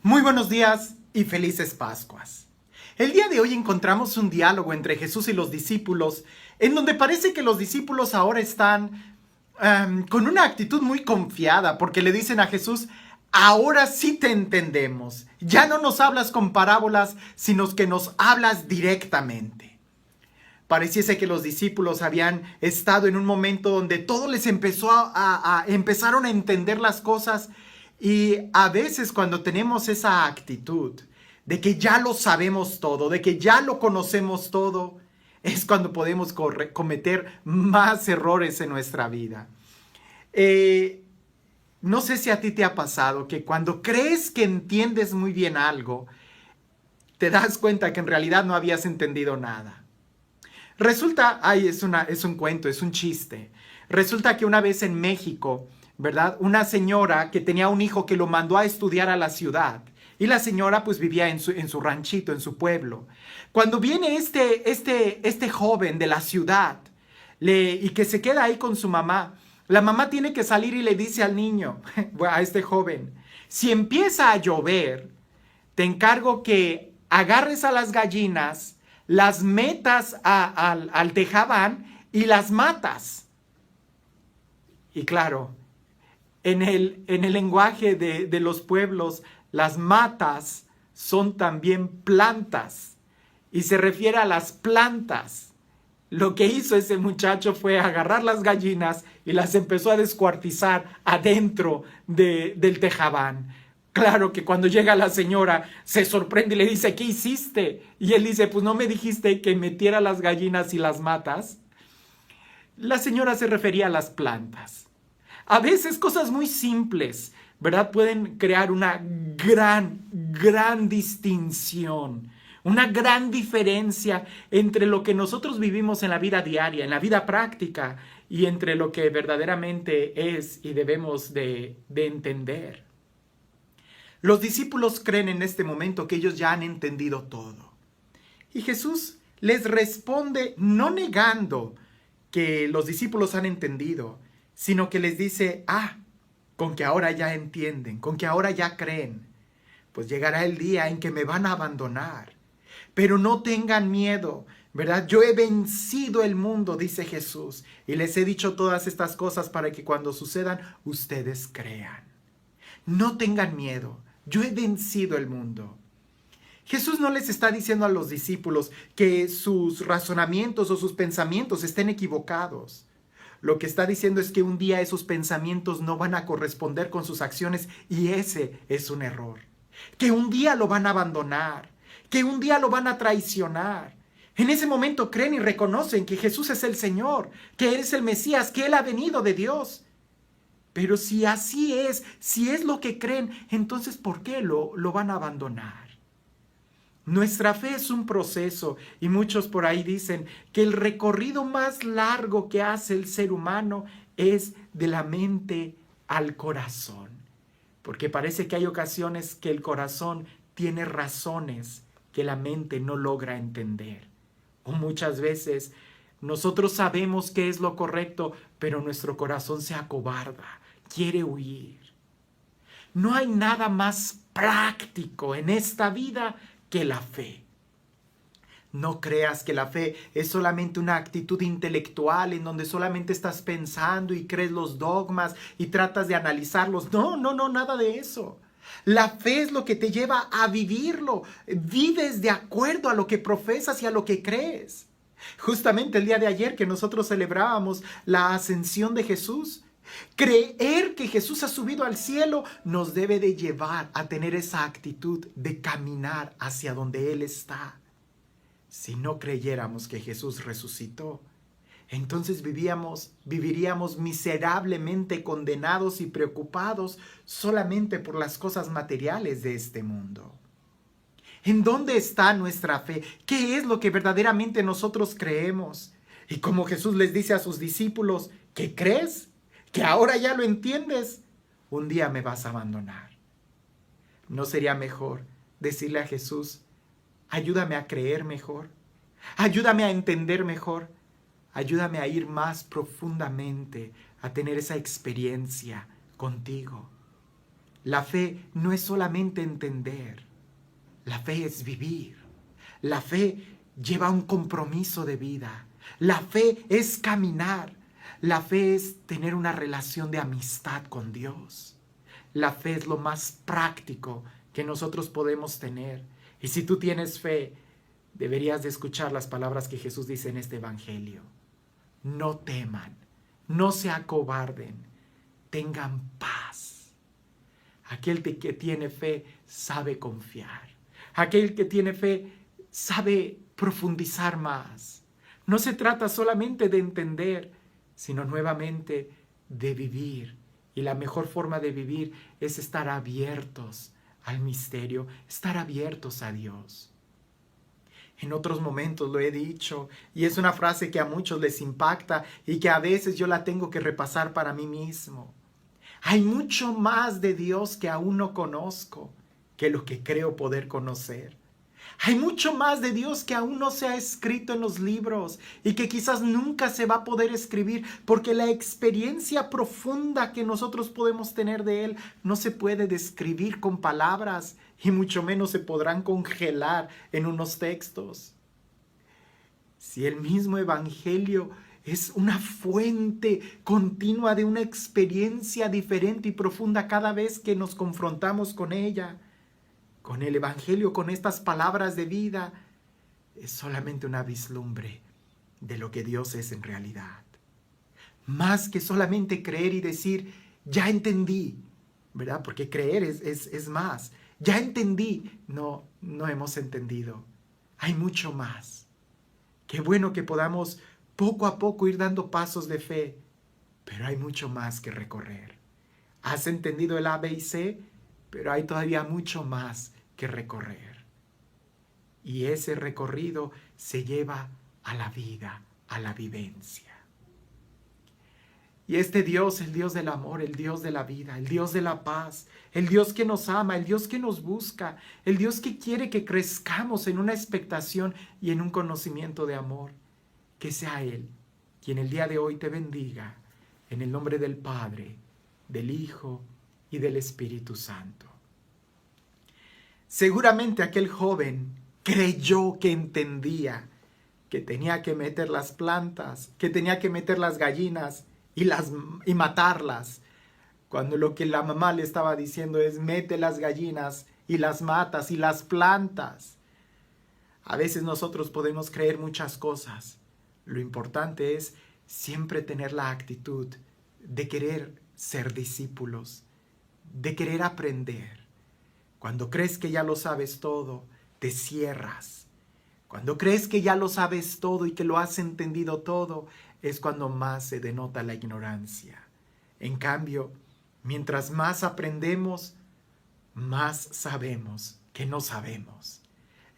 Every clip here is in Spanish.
Muy buenos días y felices Pascuas. El día de hoy encontramos un diálogo entre Jesús y los discípulos, en donde parece que los discípulos ahora están con una actitud muy confiada, porque le dicen a Jesús: ahora sí te entendemos, ya no nos hablas con parábolas, sino que nos hablas directamente. Pareciese que los discípulos habían estado en un momento donde todo les empezó empezaron a entender las cosas. Y a veces cuando tenemos esa actitud de que ya lo sabemos todo, de que ya lo conocemos todo, es cuando podemos cometer más errores en nuestra vida. No sé si a ti te ha pasado que cuando crees que entiendes muy bien algo, te das cuenta que en realidad no habías entendido nada. Resulta, es un cuento, es un chiste. Resulta que una vez en México, ¿verdad? Una señora que tenía un hijo que lo mandó a estudiar a la ciudad. Y la señora pues vivía en su ranchito, en su pueblo. Cuando viene este joven de la ciudad y que se queda ahí con su mamá, la mamá tiene que salir y le dice al niño, a este joven: si empieza a llover, te encargo que agarres a las gallinas, las metas al tejabán y las matas. Y claro, en el lenguaje de los pueblos, las matas son también plantas y se refiere a las plantas. Lo que hizo ese muchacho fue agarrar las gallinas y las empezó a descuartizar adentro del tejabán. Claro que cuando llega la señora se sorprende y le dice: ¿qué hiciste? Y él dice: pues no me dijiste que metiera las gallinas y las matas. La señora se refería a las plantas. A veces cosas muy simples, ¿verdad?, pueden crear una gran distinción, una gran diferencia entre lo que nosotros vivimos en la vida diaria, en la vida práctica, y entre lo que verdaderamente es y debemos de entender. Los discípulos creen en este momento que ellos ya han entendido todo. Y Jesús les responde no negando que los discípulos han entendido, sino que les dice: con que ahora ya entienden, con que ahora ya creen, pues llegará el día en que me van a abandonar. Pero no tengan miedo, ¿verdad? Yo he vencido el mundo, dice Jesús, y les he dicho todas estas cosas para que cuando sucedan, ustedes crean. No tengan miedo, yo he vencido el mundo. Jesús no les está diciendo a los discípulos que sus razonamientos o sus pensamientos estén equivocados. Lo que está diciendo es que un día esos pensamientos no van a corresponder con sus acciones, y ese es un error. Que un día lo van a abandonar, que un día lo van a traicionar. En ese momento creen y reconocen que Jesús es el Señor, que Él es el Mesías, que Él ha venido de Dios. Pero si así es, si es lo que creen, entonces ¿por qué lo van a abandonar? Nuestra fe es un proceso, y muchos por ahí dicen que el recorrido más largo que hace el ser humano es de la mente al corazón. Porque parece que hay ocasiones que el corazón tiene razones que la mente no logra entender. O muchas veces nosotros sabemos qué es lo correcto, pero nuestro corazón se acobarda, quiere huir. No hay nada más práctico en esta vida que la fe. No creas que la fe es solamente una actitud intelectual en donde solamente estás pensando y crees los dogmas y tratas de analizarlos. No, nada de eso. La fe es lo que te lleva a vivirlo. Vives de acuerdo a lo que profesas y a lo que crees. Justamente el día de ayer que nosotros celebrábamos la ascensión de Jesús, creer que Jesús ha subido al cielo nos debe de llevar a tener esa actitud de caminar hacia donde Él está. Si no creyéramos que Jesús resucitó, entonces viviríamos miserablemente condenados y preocupados solamente por las cosas materiales de este mundo. ¿En dónde está nuestra fe? ¿Qué es lo que verdaderamente nosotros creemos? Y como Jesús les dice a sus discípulos: ¿qué crees? ¿Que ahora ya lo entiendes? Un día me vas a abandonar. ¿No sería mejor decirle a Jesús: ayúdame a creer mejor, ayúdame a entender mejor, ayúdame a ir más profundamente, a tener esa experiencia contigo? La fe no es solamente entender, la fe es vivir. La fe lleva un compromiso de vida. La fe es caminar. La fe es tener una relación de amistad con Dios. La fe es lo más práctico que nosotros podemos tener. Y si tú tienes fe, deberías de escuchar las palabras que Jesús dice en este evangelio. No teman, no se acobarden, tengan paz. Aquel que tiene fe sabe confiar. Aquel que tiene fe sabe profundizar más. No se trata solamente de entender, sino nuevamente de vivir. Y la mejor forma de vivir es estar abiertos al misterio, estar abiertos a Dios. En otros momentos lo he dicho, y es una frase que a muchos les impacta y que a veces yo la tengo que repasar para mí mismo. Hay mucho más de Dios que aún no conozco que lo que creo poder conocer. Hay mucho más de Dios que aún no se ha escrito en los libros y que quizás nunca se va a poder escribir porque la experiencia profunda que nosotros podemos tener de Él no se puede describir con palabras y mucho menos se podrán congelar en unos textos. Si el mismo Evangelio es una fuente continua de una experiencia diferente y profunda cada vez que nos confrontamos con ella, con el Evangelio, con estas palabras de vida, es solamente una vislumbre de lo que Dios es en realidad. Más que solamente creer y decir, ya entendí, ¿verdad? Porque creer es más. Ya entendí. No hemos entendido. Hay mucho más. Qué bueno que podamos poco a poco ir dando pasos de fe, pero hay mucho más que recorrer. ¿Has entendido el A, B y C? Pero hay todavía mucho más que recorrer. Y ese recorrido se lleva a la vida, a la vivencia. Y este Dios, el Dios del amor, el Dios de la vida, el Dios de la paz, el Dios que nos ama, el Dios que nos busca, el Dios que quiere que crezcamos en una expectación y en un conocimiento de amor, que sea Él quien el día de hoy te bendiga, en el nombre del Padre, del Hijo y del Espíritu Santo. Seguramente aquel joven creyó que entendía que tenía que meter las plantas, que tenía que meter las gallinas y matarlas, cuando lo que la mamá le estaba diciendo es mete las gallinas y las matas y las plantas. A veces nosotros podemos creer muchas cosas. Lo importante es siempre tener la actitud de querer ser discípulos, de querer aprender. Cuando crees que ya lo sabes todo, te cierras. Cuando crees que ya lo sabes todo y que lo has entendido todo, es cuando más se denota la ignorancia. En cambio, mientras más aprendemos, más sabemos que no sabemos.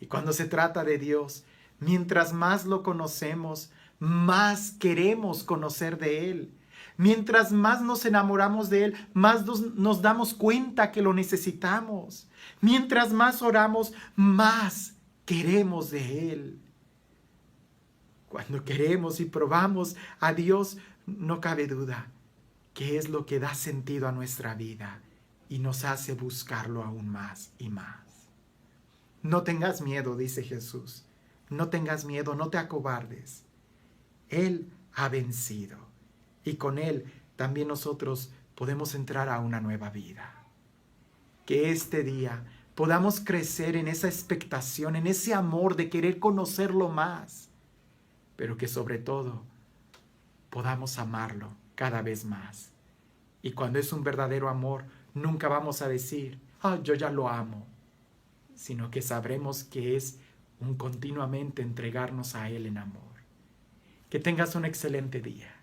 Y cuando se trata de Dios, mientras más lo conocemos, más queremos conocer de Él. Mientras más nos enamoramos de Él, más nos damos cuenta que lo necesitamos. Mientras más oramos, más queremos de Él. Cuando queremos y probamos a Dios, no cabe duda que es lo que da sentido a nuestra vida y nos hace buscarlo aún más y más. No tengas miedo, dice Jesús. No tengas miedo, no te acobardes. Él ha vencido. Y con Él también nosotros podemos entrar a una nueva vida. Que este día podamos crecer en esa expectación, en ese amor de querer conocerlo más. Pero que sobre todo podamos amarlo cada vez más. Y cuando es un verdadero amor, nunca vamos a decir, yo ya lo amo. Sino que sabremos que es un continuamente entregarnos a Él en amor. Que tengas un excelente día.